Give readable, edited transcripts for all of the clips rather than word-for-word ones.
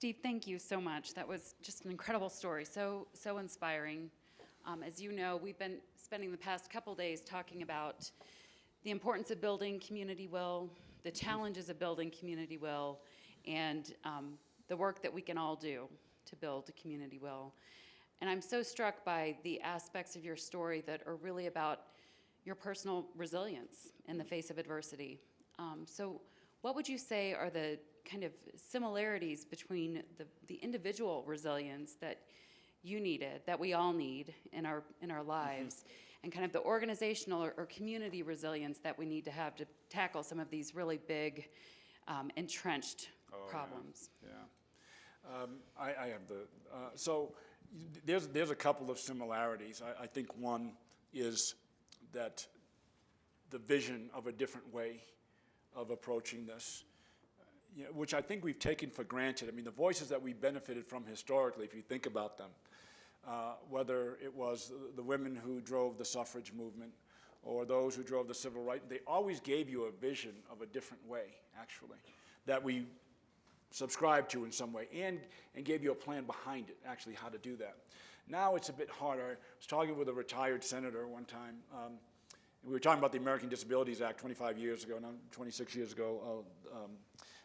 Steve, thank you so much. That was just an incredible story, so inspiring. As you know, we've been spending the past couple days talking about the importance of building community will, the challenges of building community will, and the work that we can all do to build a community will. And I'm so struck by the aspects of your story that are really about your personal resilience in the face of adversity. So what would you say are the kind of similarities between the individual resilience that you needed, that we all need in our lives, and kind of the organizational or community resilience that we need to have to tackle some of these really big, entrenched problems? Yeah. I have so there's a couple of similarities. I think one is that the vision of a different way of approaching this, which I think we've taken for granted. I mean, the voices that we benefited from historically, if you think about them, whether it was the women who drove the suffrage movement or those who drove the civil rights, they always gave you a vision of a different way, actually, that we subscribed to in some way, and gave you a plan behind it, actually, how to do that. Now it's a bit harder. I was talking with a retired senator one time. We were talking about the American Disabilities Act 25 years ago, now 26 years ago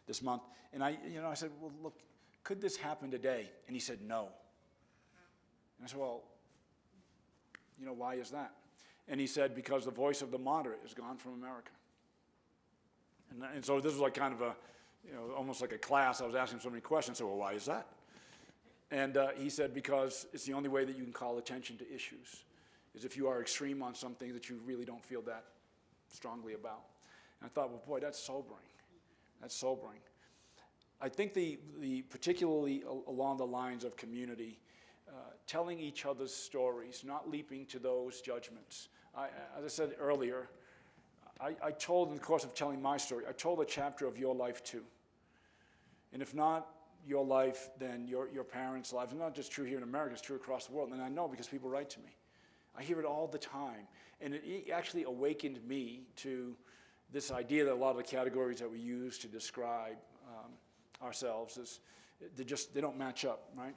this month. And I said, well, look, could this happen today? And he said, no. And I said, well, why is that? And he said, because the voice of the moderate is gone from America. And so this was like kind of a, almost like a class. I was asking so many questions. I said, well, why is that? And he said, because it's the only way that you can call attention to issues, is if you are extreme on something that you really don't feel that strongly about. And I thought, well, boy, that's sobering. That's sobering. I think the particularly along the lines of community, telling each other's stories, not leaping to those judgments. As I said earlier, I told, in the course of telling my story, I told a chapter of your life too. And if not your life, then your parents' lives. It's not just true here in America, it's true across the world. And I know because people write to me. I hear it all the time. And it actually awakened me to this idea that a lot of the categories that we use to describe ourselves, they don't match up, right?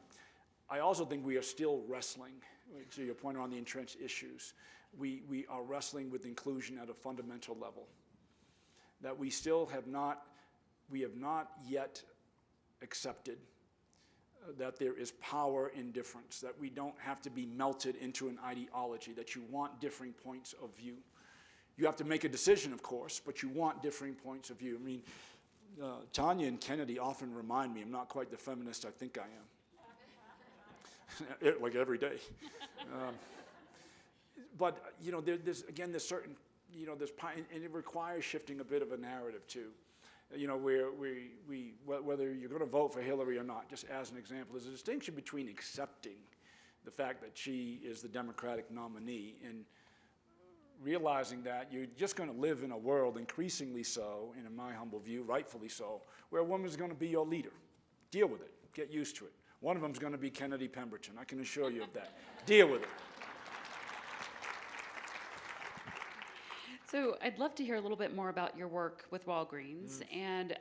I also think we are still wrestling, to your point around the entrenched issues, we are wrestling with inclusion at a fundamental level. That we have not yet accepted that there is power in difference, that we don't have to be melted into an ideology, that you want differing points of view. You have to make a decision, of course, but you want differing points of view. I mean, Tanya and Kennedy often remind me I'm not quite the feminist I think I am. Like every day. But, there's certain, and it requires shifting a bit of a narrative too. Where whether you're going to vote for Hillary or not, just as an example, there's a distinction between accepting the fact that she is the Democratic nominee and realizing that you're just going to live in a world, increasingly so, and in my humble view, rightfully so, where a woman is going to be your leader. Deal with it. Get used to it. One of them is going to be Kennedy Pemberton. I can assure you of that. Deal with it. So I'd love to hear a little bit more about your work with Walgreens. And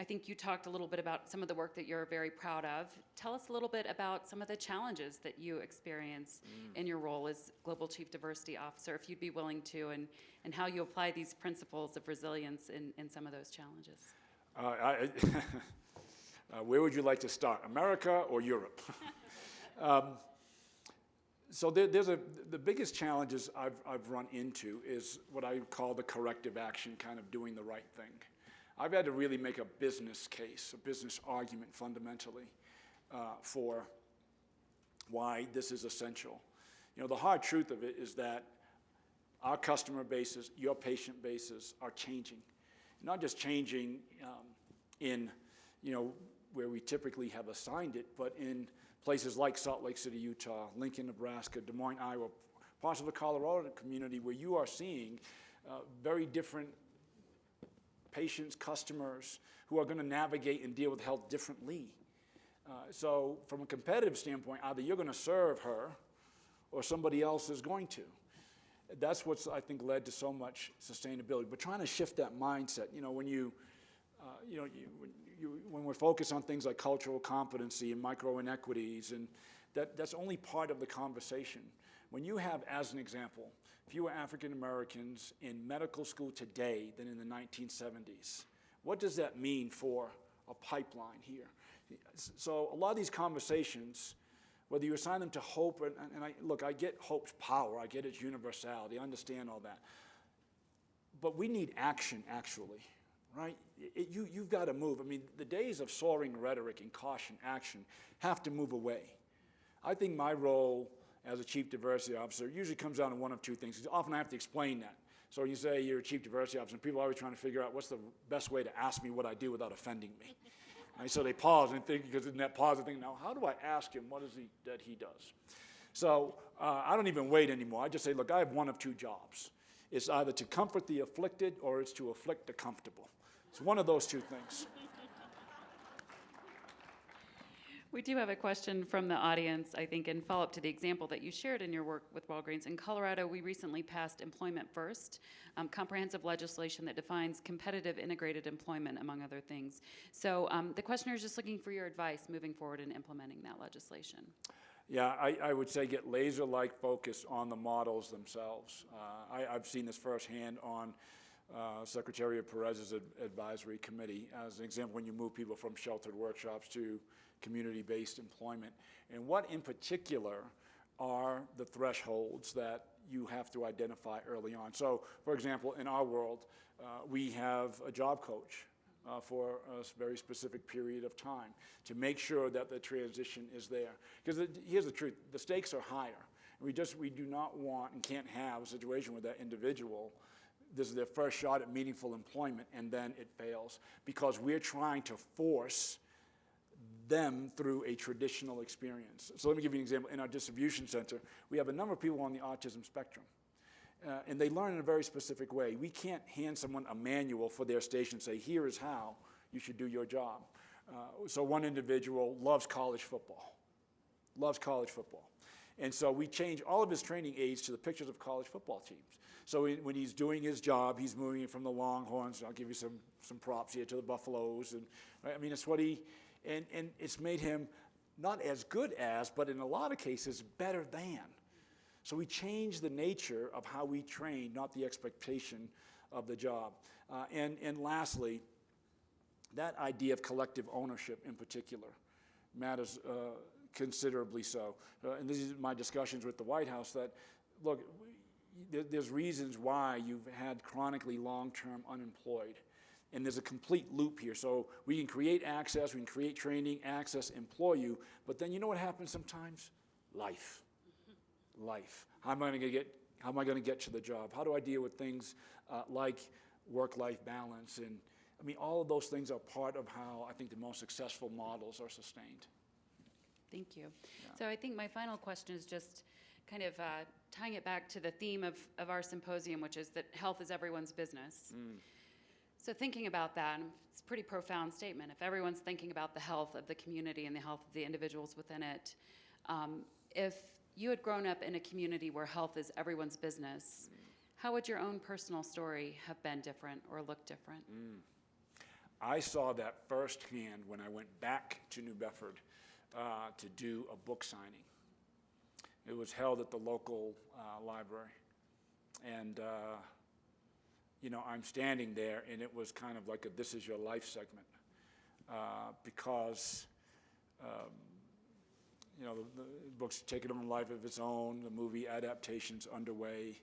I think you talked a little bit about some of the work that you're very proud of. Tell us a little bit about some of the challenges that you experience in your role as Global Chief Diversity Officer, if you'd be willing to, and how you apply these principles of resilience in some of those challenges. Where would you like to start, America or Europe? So the biggest challenges I've run into is what I call the corrective action, kind of doing the right thing. I've had to really make a business case, a business argument fundamentally for why this is essential. The hard truth of it is that our customer bases, your patient bases are changing. Not just changing in, where we typically have assigned it, but in places like Salt Lake City, Utah, Lincoln, Nebraska, Des Moines, Iowa, parts of the Colorado community where you are seeing very different patients, customers who are going to navigate and deal with health differently. So from a competitive standpoint, either you're going to serve her or somebody else is going to. That's what's, I think, led to so much sustainability. But trying to shift that mindset, when you when we're focused on things like cultural competency and micro inequities, and that's only part of the conversation. When you have, as an example, fewer African Americans in medical school today than in the 1970s, what does that mean for a pipeline here? So a lot of these conversations, whether you assign them to hope, I get hope's power, I get its universality, I understand all that. But we need action, actually, right? You've got to move. I mean, the days of soaring rhetoric and caution action have to move away. I think my role as a chief diversity officer usually comes down to one of two things. Often I have to explain that. So when you say you're a chief diversity officer, people are always trying to figure out what's the best way to ask me what I do without offending me. Right? So they pause and think, because in that pause, they think, now, how do I ask him what is he that he does? So I don't even wait anymore. I just say, look, I have one of two jobs. It's either to comfort the afflicted or it's to afflict the comfortable. It's one of those two things. We do have a question from the audience, I think, in follow-up to the example that you shared in your work with Walgreens. In Colorado, we recently passed Employment First, comprehensive legislation that defines competitive integrated employment, among other things. So the questioner is just looking for your advice moving forward in implementing that legislation. Yeah, I would say get laser-like focus on the models themselves. I've seen this firsthand on Secretary Perez's advisory committee. As an example, when you move people from sheltered workshops to community-based employment, and what in particular are the thresholds that you have to identify early on. So, for example, in our world, we have a job coach for a very specific period of time to make sure that the transition is there. Because here's the truth, the stakes are higher. We do not want and can't have a situation where that individual, this is their first shot at meaningful employment, and then it fails, because we're trying to force them through a traditional experience. So let me give you an example. In our distribution center, we have a number of people on the autism spectrum, and they learn in a very specific way. We can't hand someone a manual for their station and say, here is how you should do your job. So one individual loves college football. And so we change all of his training aids to the pictures of college football teams. So when he's doing his job, he's moving from the Longhorns, I'll give you some props here, to the Buffaloes. And I mean, it's what and it's made him not as good as, but in a lot of cases, better than. So we change the nature of how we train, not the expectation of the job. And lastly, that idea of collective ownership in particular matters considerably so. And this is my discussions with the White House that, look, there's reasons why you've had chronically long-term unemployed. And there's a complete loop here. So we can create access, we can create training, access, employ you, but then you know what happens sometimes? Life. How am I going to get to the job? How do I deal with things like work-life balance? And I mean, all of those things are part of how I think the most successful models are sustained. Thank you. Yeah. So I think my final question is just kind of tying it back to the theme of our symposium, which is that health is everyone's business. So thinking about that, it's a pretty profound statement. If everyone's thinking about the health of the community and the health of the individuals within it, if you had grown up in a community where health is everyone's business, how would your own personal story have been different or looked different? I saw that firsthand when I went back to New Bedford to do a book signing. It was held at the local library. And I'm standing there, and it was kind of like a This Is Your Life segment, because, the book's taken on a life of its own, the movie adaptation's underway.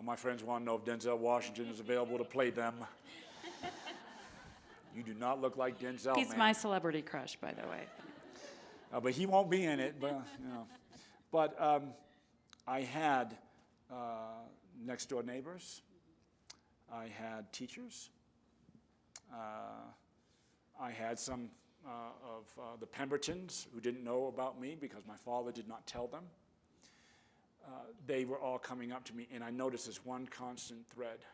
My friends want to know if Denzel Washington is available to play them. You do not look like Denzel, He's my celebrity crush, by the way. But he won't be in it, But I had next-door neighbors. I had teachers. I had some of the Pembertons who didn't know about me because my father did not tell them. They were all coming up to me, and I noticed this one constant thread.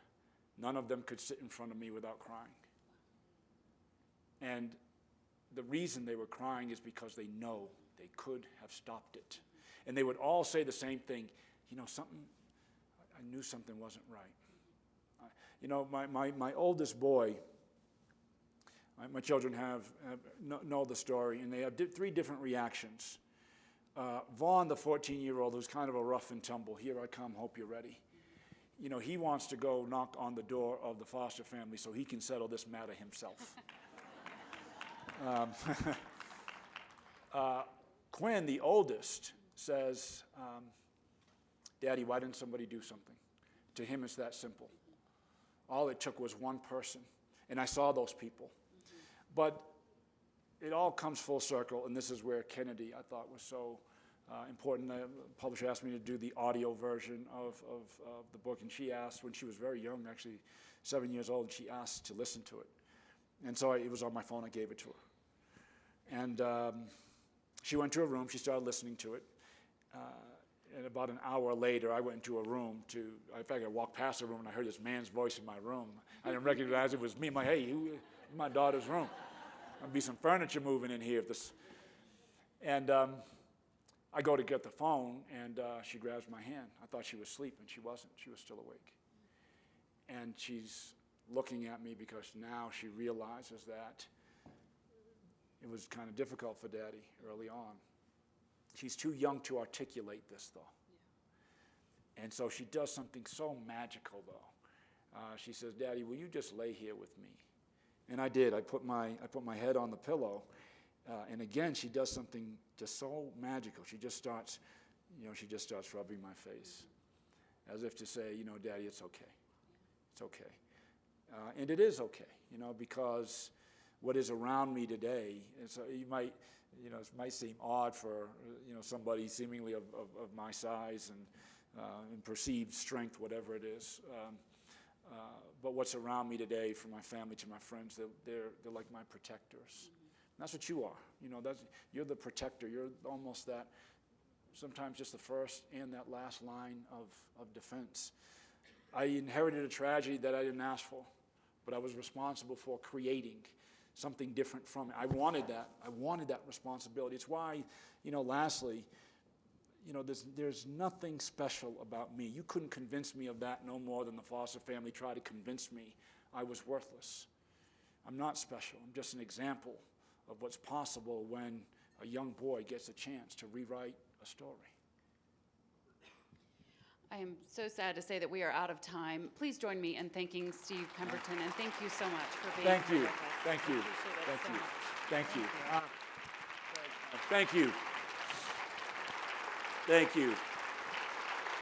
None of them could sit in front of me without crying. And the reason they were crying is because they know they could have stopped it. And they would all say the same thing, I knew something wasn't right. My oldest boy My children know the story, and they have three different reactions. Vaughn, the 14-year-old, who's kind of a rough and tumble, here I come, hope you're ready. You know, he wants to go knock on the door of the foster family so he can settle this matter himself. Quinn, the oldest, says, Daddy, why didn't somebody do something? To him, it's that simple. All it took was one person, and I saw those people. But it all comes full circle, and this is where Kennedy, I thought, was so important. The publisher asked me to do the audio version of the book, and she asked, when she was very young, actually 7 years old, she asked to listen to it. And so it was on my phone, I gave it to her. And she went to her room, she started listening to it. And about an hour later, I went into a room in fact, I walked past the room and I heard this man's voice in my room. I didn't recognize it was me. I'm like, hey, my daughter's room. There'll be some furniture moving in here. And I go to get the phone, and she grabs my hand. I thought she was asleep, and she wasn't. She was still awake. And she's looking at me because now she realizes that it was kind of difficult for Daddy early on. She's too young to articulate this, though. Yeah. And so she does something so magical, though. She says, Daddy, will you just lay here with me? And I did. I put my head on the pillow, and again, she does something just so magical. She just starts rubbing my face, as if to say, Daddy, it's okay. It's okay. And it is okay, because what is around me today, it might seem odd for somebody seemingly of my size and perceived strength, whatever it is. But what's around me today, from my family to my friends, they're like my protectors. And that's what you are. You're the protector. You're almost that, sometimes just the first and that last line of defense. I inherited a tragedy that I didn't ask for, but I was responsible for creating something different from it. I wanted that. I wanted that responsibility. It's why, lastly, there's nothing special about me. You couldn't convince me of that no more than the foster family tried to convince me I was worthless. I'm not special. I'm just an example of what's possible when a young boy gets a chance to rewrite a story. I am so sad to say that we are out of time. Please join me in thanking Steve Pemberton, and thank you so much for being here with us. Thank you. I appreciate it so much. Thank you. Thank you. Thank you.